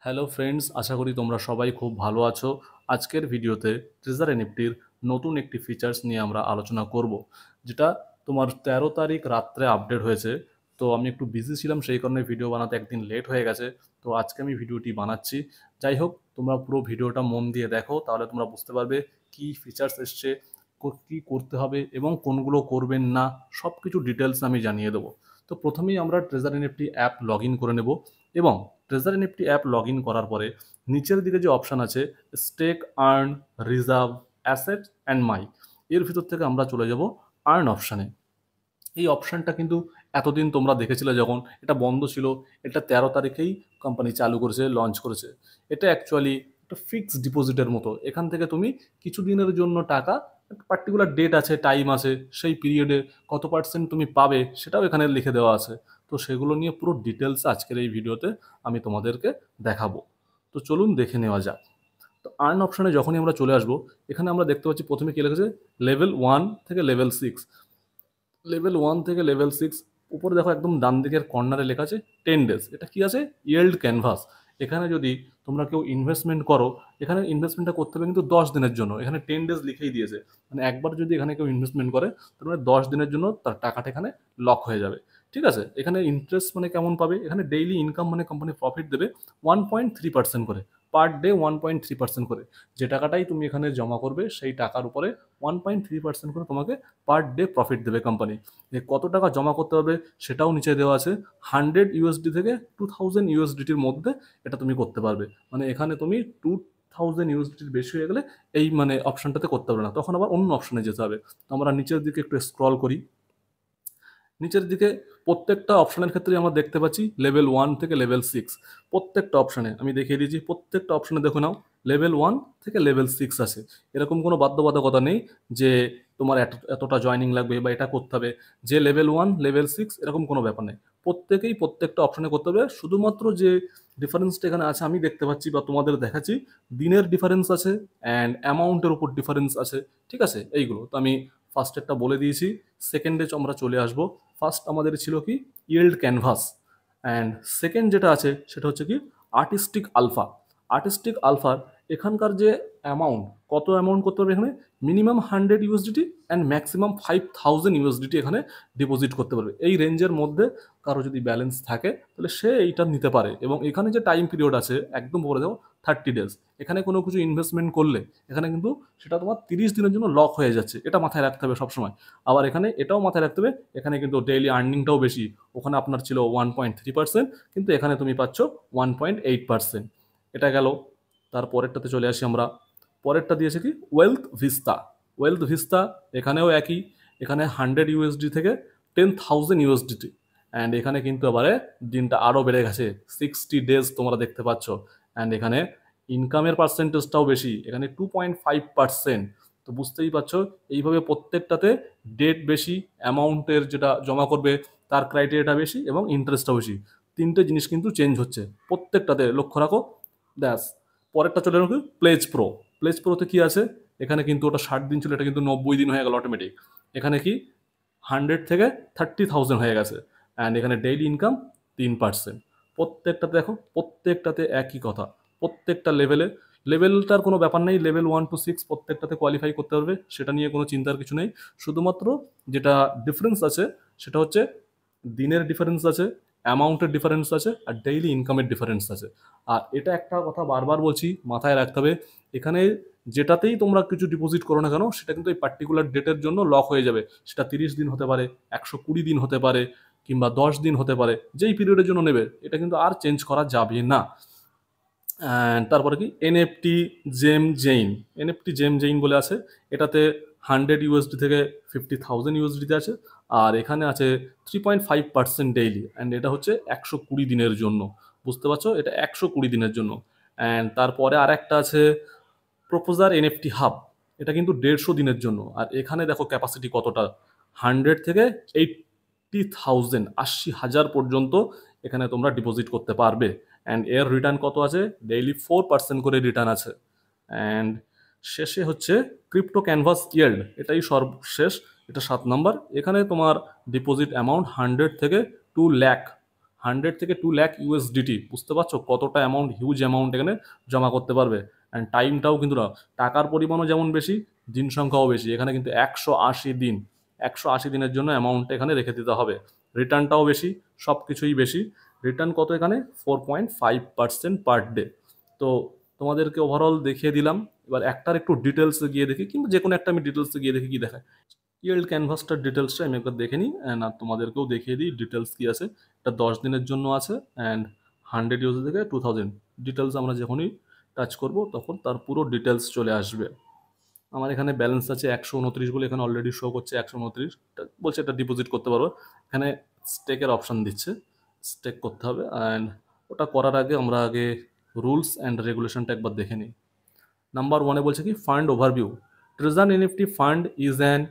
Hello friends, আশা করি তোমরা সবাই খুব ভালো আছো। আজকের ভিডিওতে ট্রেজার এনএফটির নতুন একটি ফিচার্স নিয়ে আমরা আলোচনা করব, যেটা তোমার 13 তারিখ রাত্রে আপডেট হয়েছে। তো আমি একটু বিজি ছিলাম, সেই কারণে ভিডিও বানাতে একদিন লেট হয়ে গেছে। তো আজকে আমি ভিডিওটি বানাচ্ছি। যাই হোক, তোমরা পুরো ভিডিওটা মন দিয়ে দেখো, তাহলে তোমরা বুঝতে পারবে কি ফিচার্স এসছে, কী করতে হবে এবং কোনগুলো করবেন না, সব কিছু ডিটেলস আমি জানিয়ে দেবো। তো প্রথমেই আমরা treasure NFT app log in করে নেব এবং treasure NFT app log in করার পরে নিচের দিকে যে অপশান আছে stake, earn, reserve, asset and my, এর ভিতর থেকে আমরা চলে যাব আর্ন অপশানে। এই অপশানটা কিন্তু এতদিন তোমরা দেখেছিলে যখন এটা বন্ধ ছিল, এটা 13 তারিখেই কোম্পানি চালু করেছে, লঞ্চ করেছে। এটা অ্যাকচুয়ালি একটা ফিক্সড ডিপোজিটের মতো। এখান থেকে তুমি কিছু দিনের জন্য টাকা, পার্টিকুলার ডেট আছে, টাইম আছে, সেই পিরিয়ডে কত পার্সেন্ট তুমি পাবে সেটাও এখানে লিখে দেওয়া আছে। তো সেগুলো নিয়ে পুরো ডিটেলস আজকের এই ভিডিওতে আমি তোমাদেরকে দেখাবো। তো চলুন দেখে নেওয়া যাক। তো আর্ন অপশানে যখনই আমরা চলে আসবো, এখানে আমরা দেখতে পাচ্ছি প্রথমে কি লেগেছে, লেভেল 1 থেকে লেভেল 6। লেভেল 1 থেকে লেভেল 6 উপরে দেখো একদম ডান দিকের কর্নারে লেখা আছে 10 ডেজ। এটা কি আছে, ইয়েল্ড ক্যানভাস। এখানে যদি তোমরা কেউ ইনভেস্টমেন্ট করো, এখানে ইনভেস্টমেন্টটা করতে হবে কিন্তু 10 দিনের জন্য। এখানে 10 ডেজ লিখেই দিয়েছে, মানে একবার যদি এখানে কেউ ইনভেস্টমেন্ট করে, তার মানে 10 দিনের জন্য তার টাকাটা এখানে লক হয়ে যাবে। ঠিক আছে, এখানে ইন্টারেস্ট মানে কেমন পাবে, এখানে ডেইলি ইনকাম মানে কোম্পানি প্রফিট দেবে 1.3% করে, পার ডে 1.3% করে। যে টাকাটাই তুমি এখানে জমা করবে সেই টাকার উপরে 1.3% করে তোমাকে পার ডে প্রফিট দেবে কোম্পানি। কত টাকা জমা করতে হবে সেটাও নিচে দেওয়া আছে। 100 USD থেকে 2000 USDটির মধ্যে এটা তুমি করতে পারবে। মানে এখানে তুমি 2000 USDটির বেশি হয়ে গেলে এই মানে অপশনটাতে করতে পারবে না, তখন আবার অন্য অপশনে যেতে হবে। তো আমরা নিচের দিকে একটু স্ক্রল করি। নিচের দিকে প্রত্যেকটা অপশনের ক্ষেত্রে আমরা দেখতে পাচ্ছি লেভেল 1 থেকে লেভেল 6। প্রত্যেকটা অপশনে আমি দেখিয়ে দিয়েছি, প্রত্যেকটা অপশনে দেখো নাও লেভেল 1 থেকে লেভেল 6 আছে। এরকম কোনো বাধ্যবাধকতা নেই যে তোমার এতটা জয়নিং লাগবে বা এটা করতে হবে, যে লেভেল 1 লেভেল 6 এরকম কোনো ব্যাপার নেই। প্রত্যেকেই প্রত্যেকটা অপশনে করতে হবে। শুধুমাত্র যে ডিফারেন্সটা এখানে আছে আমি দেখতে পাচ্ছি বা তোমাদের দেখাচ্ছি, দিনের ডিফারেন্স আছে অ্যান্ড অ্যামাউন্টের উপর ডিফারেন্স আছে। ঠিক আছে, এইগুলো তো আমি ফার্স্টেরটা বলে দিয়েছি। সেকেন্ডে আমরা চলে আসবো। ফার্স্ট আমাদের ছিল কি, ইয়েল্ড ক্যানভাস, অ্যান্ড সেকেন্ড যেটা আছে সেটা হচ্ছে কি আর্টিস্টিক আলফা। আর্টিস্টিক আলফার এখানকার যে অ্যামাউন্ট, কত অ্যামাউন্ট করতে হবে এখানে, minimum 100 USDT and maximum 5000 USDT এখানে ডিপোজিট করতে পারবে। এই রেঞ্জের মধ্যে কারো যদি ব্যালেন্স থাকে তাহলে সে এইটা নিতে পারে। এবং এখানে যে টাইম পিরিয়ড আছে একদম বলে দেবো 30 ডেজ। এখানে কোনো কিছু ইনভেস্টমেন্ট করলে এখানে কিন্তু সেটা তোমার 30 দিনের জন্য লক হয়ে যাচ্ছে, এটা মাথায় রাখতে হবে সবসময়। আবার এখানে এটাও মাথায় রাখতে হবে, এখানে কিন্তু ডেইলি আর্নিংটাও বেশি। ওখানে আপনার ছিল 1.3%, কিন্তু এখানে তুমি পাচ্ছ 1.8%। এটা গেল। তারপরেরটাতে চলে আসি আমরা। পরেরটা দিয়েছে কি, ওয়েলথ ভিস্তা। ওয়েলথ ভিস্তা এখানেও একই। এখানে 100 USD থেকে 10,000 USDT। অ্যান্ড এখানে কিন্তু এবারে দিনটা আরও বেড়ে গেছে, 60 ডেজ তোমরা দেখতে পাচ্ছ। অ্যান্ড এখানে ইনকামের পার্সেন্টেজটাও বেশি, এখানে 2.5%। তো বুঝতেই পারছো, এইভাবে প্রত্যেকটাতে ডেট বেশি, অ্যামাউন্টের যেটা জমা করবে তার ক্রাইটেরিয়াটা বেশি এবং ইন্টারেস্টটাও বেশি। তিনটে জিনিস কিন্তু চেঞ্জ হচ্ছে প্রত্যেকটাতে, লক্ষ্য রাখো। ব্যাস। পরেরটা চলে রাখো প্লেজ প্রো। প্লেজ প্রোতে কি আছে, এখানে কিন্তু ওটা 60 দিন ছিল, এটা কিন্তু 90 দিন হয়ে গেল অটোমেটিক। এখানে কি 100 থেকে 30,000 হয়ে গেছে। অ্যান্ড এখানে ডেইলি ইনকাম 3%। প্রত্যেকটাতে দেখো, প্রত্যেকটাতে একই কথা। প্রত্যেকটা লেভেলে, লেভেলটার কোনো ব্যাপার নেই, লেভেল 1 to 6 প্রত্যেকটাতে কোয়ালিফাই করতে পারবে, সেটা নিয়ে কোনো চিন্তার কিছু নেই। শুধুমাত্র যেটা ডিফারেন্স আছে সেটা হচ্ছে দিনের ডিফারেন্স আছে, অ্যামাউন্টের ডিফারেন্স আছে, আর ডেইলি ইনকামের ডিফারেন্স আছে। আর এটা একটা কথা বারবার বলছি, মাথায় রাখতে হবে, এখানে যেটাতেই তোমরা কিছু ডিপোজিট করো না কেন সেটা কিন্তু এই পার্টিকুলার ডেটের জন্য লক হয়ে যাবে। সেটা 30 দিন হতে পারে, 120 দিন হতে পারে, কিংবা 10 দিন হতে পারে। যেই পিরিয়ডের জন্য নেবে এটা কিন্তু আর চেঞ্জ করা যাবে না। তারপরে কি এনএফটি জেম জেইন। এনএফটি জেম জেইন বলে আছে, এটাতে 100 USD থেকে 50,000 USDতে আছে। আর এখানে আছে 3.5% ডেইলি, অ্যান্ড এটা হচ্ছে 120 দিনের জন্য। বুঝতে পারছো, এটা 120 দিনের জন্য। অ্যান্ড তারপরে আর একটা আছে প্রপোজার এনএফটি হাব, এটা কিন্তু 150 দিনের জন্য। আর এখানে দেখো ক্যাপাসিটি কতটা, 100 থেকে 80,000, 80,000 পর্যন্ত এখানে তোমরা ডিপোজিট করতে পারবে। অ্যান্ড এর রিটার্ন কত আছে, ডেইলি 4% করে রিটার্ন আছে। অ্যান্ড শেষে হচ্ছে ক্রিপ্টো ক্যানভাস ইয়েল্ড, এটাই সর্বশেষ, এটা 7 নম্বর। এখানে তোমার ডিপোজিট অ্যামাউন্ট 100 থেকে 2 লাখ, 100 থেকে 2 লাখ ইউএসডিটি, বুঝতে পারছো কতটা অ্যামাউন্ট, হিউজ অ্যামাউন্ট এখানে জমা করতে পারবে। অ্যান্ড টাইমটাও কিন্তু না, টাকার পরিমাণও যেমন বেশি, দিন সংখ্যাও বেশি। এখানে কিন্তু 180 দিন, 180 দিনের জন্য অ্যামাউন্টটা এখানে রেখে দিতে হবে। রিটার্নটাও বেশি, সব কিছুই বেশি। রিটার্ন কত এখানে? 4.5% পার ডে। তো তোমাদেরকে ওভারঅল দেখিয়ে দিলাম। এবার একটার একটু ডিটেলসে গিয়ে দেখি, কিন্তু যে কোনো একটা আমি ডিটেলসে গিয়ে দেখি কি দেখায়। ইয়েল্ড ক্যানভাসটার ডিটেলসটা আমি একবার দেখে নিই, অ্যান্ড আর তোমাদেরকেও দেখিয়ে দিই ডিটেলস কী আছে। এটা 10 দিনের জন্য আছে, অ্যান্ড 100 ইউজ থেকে 2000 ডিটেলস আমরা যখনই টাচ করব তখন তার পুরো ডিটেলস চলে আসবে। আমার এখানে ব্যালেন্স আছে 129 বলে এখানে অলরেডি শো করছে 129, বলছে এটা ডিপোজিট করতে পারবো। এখানে স্টেকের অপশান দিচ্ছে, স্টেক করতে হবে। অ্যান্ড ওটা করার আগে আমরা আগে রুলস অ্যান্ড রেগুলেশনটা একবার দেখে নিই। নাম্বার 1-এ বলছে কি fund overview. Treasure NFT fund is an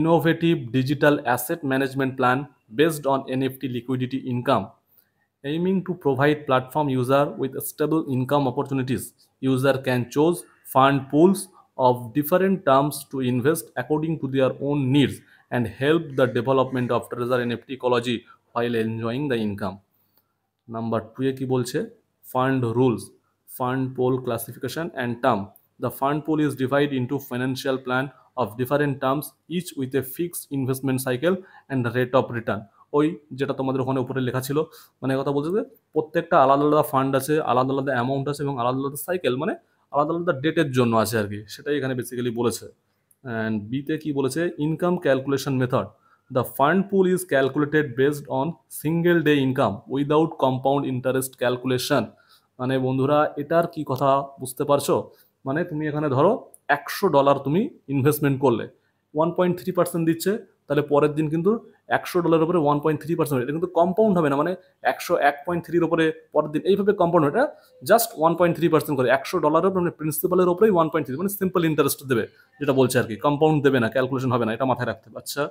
innovative digital asset management plan based on NFT liquidity income, aiming to provide platform user with stable income opportunities. User can choose fund pools of different terms to invest according to their own needs and help the development of Trezor NFT ecology while enjoying the income. Number 2-এ কি বলছে? Fund rules, fund pool classification and term. The fund pool is divide into financial plan of different terms, each with a fixed investment cycle and rate of return. ওই যেটা তোমাদের ওখানে উপরে লেখা ছিল, মানে কথা বলছে যে প্রত্যেকটা আলাদা আলাদা ফান্ড আছে, আলাদা আলাদা অ্যামাউন্ট আছে এবং আলাদা আলাদা সাইকেল, মানে আলাদা আলাদা ডেটের জন্য আছে আর কি, সেটাই এখানে বেসিক্যালি বলেছে। অ্যান্ড বিতে কি বলেছে? Income calculation method. The fund pool is calculated based on single day income without compound interest calculation. মানে বন্ধুরা এটার কি কথা বুঝতে পারছো? মানে তুমি এখানে ধরো $100 তুমি ইনভেস্টমেন্ট করলে, 1.3% দিচ্ছে, তাহলে পরের দিন কিন্তু $100 উপরে 1.3%, এটা কিন্তু কম্পাউন্ড হবে না, মানে 101.3 উপরে পরের দিন এইভাবে কম্পাউন্ড হবে। এটা জাস্ট 1.3% করে $100 উপরে, মানে প্রিন্সিপালের উপরেই 1.3, মানে সিম্পল ইন্টারেস্ট দেবে, যেটা বলছে আর কি, কম্পাউন্ড দেবে না, ক্যালকুলেশন হবে না, এটা মাথায় রাখতে হবে। আচ্ছা,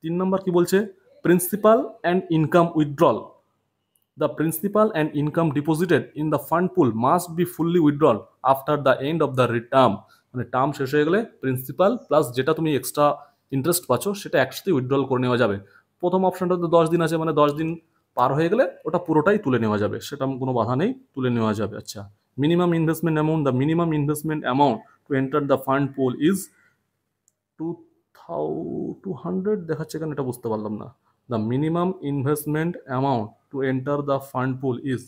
3 নম্বর কি বলছে? Principal and income withdrawal. The principal and income deposited in the fund pool must be fully withdrawal after the end of the term. মানে টার্ম শেষ হয়ে গেলে প্রিন্সিপাল প্লাস যেটা তুমি এক্সট্রা ইন্টারেস্ট পাচ্ছ সেটা একসাথে উইথড্রল করে নেওয়া যাবে। প্রথম অপশনটা তো 10 দিন আছে, মানে 10 দিন পার হয়ে গেলে ওটা পুরোটাই তুলে নেওয়া যাবে, সেটা কোনো বাধা নেই, তুলে নেওয়া যাবে। আচ্ছা, minimum investment amount. The minimum investment amount to enter the fund pool is 200 দেখাচ্ছে কেন এটা বুঝতে পারলাম না। The minimum investment amount to enter the fund pool is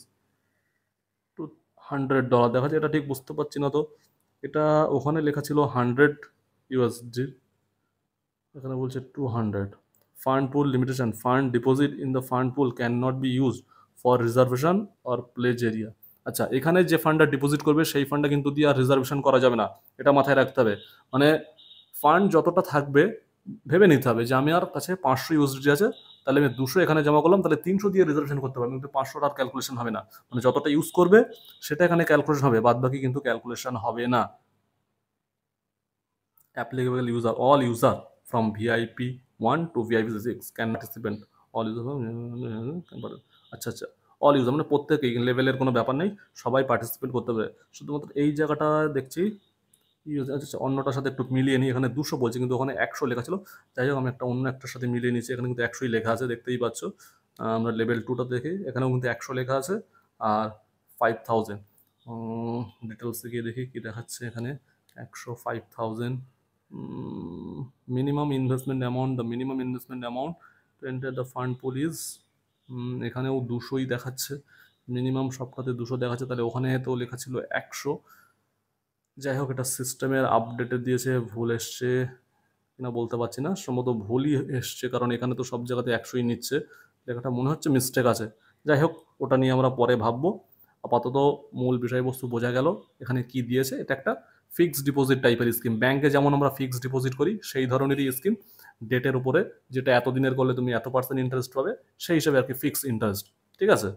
$200 দেখাচ্ছে, এটা ঠিক বুঝতে পারছি না। তো এটা ওখানে লেখা ছিল 100 ইউএসডি, এখানে বলছে 200। Fund pool limitation. Fund deposit in the fund pool can not be use for reservation or pledge area. আচ্ছা, এখানে যে ফান্ডটা ডিপোজিট করবে সেই ফান্ডটা কিন্তু দিয়ে আর রিজার্ভেশন করা যাবে না, এটা মাথায় রাখতে হবে। মানে ফান্ড যতটা থাকবে ভেবে নিতে হবে যে আমার কাছে 500 ইউএসডি আছে, তাহলে আমি 200 এখানে জমা করলাম, তাহলে 300 দিয়ে রিজার্ভেশন করতে পারবো, কিন্তু 500 আর ক্যালকুলেশন হবে না। মানে যতটা ইউজ করবে সেটা এখানে ক্যালকুলেশন হবে, বাদ বাকি কিন্তু ক্যালকুলেশন হবে না। Applicable user, all user from VIP 1 to VIP 6 can participant. All user, আচ্ছা আচ্ছা, অল ইউজার মানে প্রত্যেকেই, লেভেলের কোনো ব্যাপার নেই, সবাই পার্টিসিপেট করতে পারে। শুধুমাত্র এই জায়গাটা দেখছি আচ্ছা, অন্যটার সাথে একটু মিলিয়ে নিই। এখানে 200 বলছে কিন্তু ওখানে 100 লেখা ছিল, যাই হোক আমি একটা অন্য একটার সাথে মিলিয়ে নিচ্ছি। এখানে কিন্তু 100ই লেখা আছে, দেখতেই পাচ্ছ। আমরা লেভেল 2টা দেখি, এখানেও কিন্তু 100 লেখা আছে আর 5000। ডিটেলসে গিয়ে দেখি কি দেখাচ্ছে এখানে। 100, 5000 minimum investment amount. The minimum investment amount to enter the fund pool is, এখানেও 200ই দেখাচ্ছে, মিনিমাম সবটাতে 200 দেখাচ্ছে, তাহলে ওখানে তো লেখা ছিল 100। যাই হোক, এটা সিস্টেমের আপডেটে দিয়েছে, ভুল এসছে কিনা বলতে পারছি না, সম্ভবত ভুলই এসছে, কারণ এখানে তো সব জায়গাতে 100ই নিচ্ছে, লেখাটা মনে হচ্ছে মিস্টেক আছে। যাই হোক, ওটা নিয়ে আমরা পরে ভাববো। আপাতত মূল বিষয়বস্তু বোঝা গেল। এখানে কি দিয়েছে, এটা একটা ফিক্সড ডিপোজিট টাইপের স্কিম। ব্যাংকে যেমন আমরা ফিক্সড ডিপোজিট করি সেই ধরনেরই স্কিম, ডেটের উপরে, যেটা এতদিনের করলে তুমি এত% ইন্টারেস্ট পাবে, সেই হিসাবে আর কি ফিক্সড ইন্টারেস্ট। ঠিক আছে,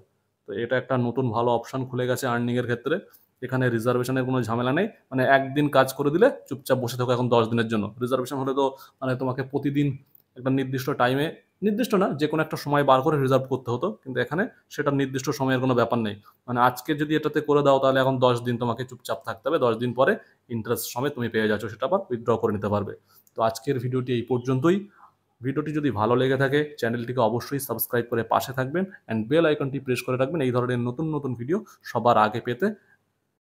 তো এটা একটা নতুন ভালো অপশান খুলে গেছে আর্নিংয়ের ক্ষেত্রে। এখানে রিজার্ভেশনের কোনো ঝামেলা নেই, মানে একদিন কাজ করে দিলে চুপচাপ বসে থাকো এখন 10 দিনের জন্য। রিজার্ভেশন হলে তো মানে তোমাকে প্রতিদিন একটা নির্দিষ্ট টাইমে, নির্দিষ্ট না, যে কোনো একটা সময় বার করে রিজার্ভ করতে হতো, কিন্তু এখানে সেটা নির্দিষ্ট সময়ের কোনো ব্যাপার নেই। মানে আজকে যদি এটাতে করে দাও তাহলে এখন 10 দিন তোমাকে চুপচাপ থাকতে হবে, 10 দিন পরে ইন্টারেস্ট সমেত তুমি পেয়ে যাচ্ছ, সেটা আবার উইথড্র করে নিতে পারবে। তো আজকের ভিডিওটি এই পর্যন্তই। ভিডিওটি যদি ভালো লেগে থাকে চ্যানেলটিকে অবশ্যই সাবস্ক্রাইব করে পাশে থাকবেন অ্যান্ড বেল আইকনটি প্রেস করে রাখবেন এই ধরনের নতুন নতুন ভিডিও সবার আগে পেতে।